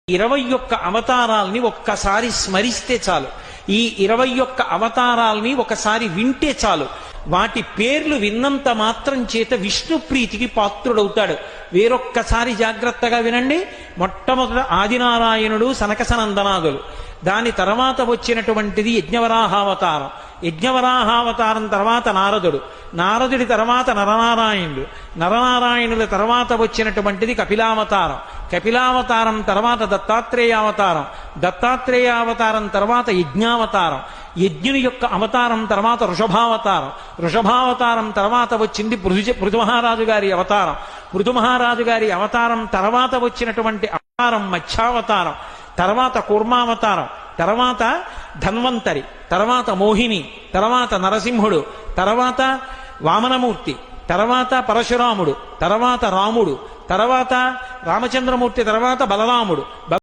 21 అవతారాల్ని ఒక్కసారి స్మరిస్తే చాలు. ఈ 21 అవతారాల్ని ఒకసారి వింటే చాలు. వాటి పేర్లు విన్నంత మాత్రం చేత విష్ణు ప్రీతికి పాత్రుడవుతాడు. వేరొక్కసారి జాగ్రత్తగా వినండి. మొట్టమొదట ఆదినారాయణుడు, సనకసనందనాదులు. దాని తర్వాత వచ్చినటువంటిది యజ్ఞవరాహావతారం. యజ్ఞవరాహావతారం తర్వాత నారదుడు. నారదుడి తర్వాత నరనారాయణుడు. నరనారాయణుల తర్వాత వచ్చినటువంటిది కపిలావతారం. కపిలావతారం తర్వాత దత్తాత్రేయావతారం. దత్తాత్రేయావతారం తర్వాత యజ్ఞావతారం. యజ్ఞుని యొక్క అవతారం తర్వాత వృషభావతారం. వృషభావతారం తర్వాత వచ్చింది పృథుమహారాజు గారి అవతారం. పృథుమహారాజు గారి అవతారం తర్వాత వచ్చినటువంటి అవతారం మత్స్యావతారం. తర్వాత కూర్మావతారం. తర్వాత ధన్వంతరి. తర్వాత మోహిని. తర్వాత నరసింహుడు. తర్వాత వామనమూర్తి. తర్వాత పరశురాముడు. తర్వాత రాముడు. తర్వాత రామచంద్రమూర్తి. తర్వాత బలరాముడు.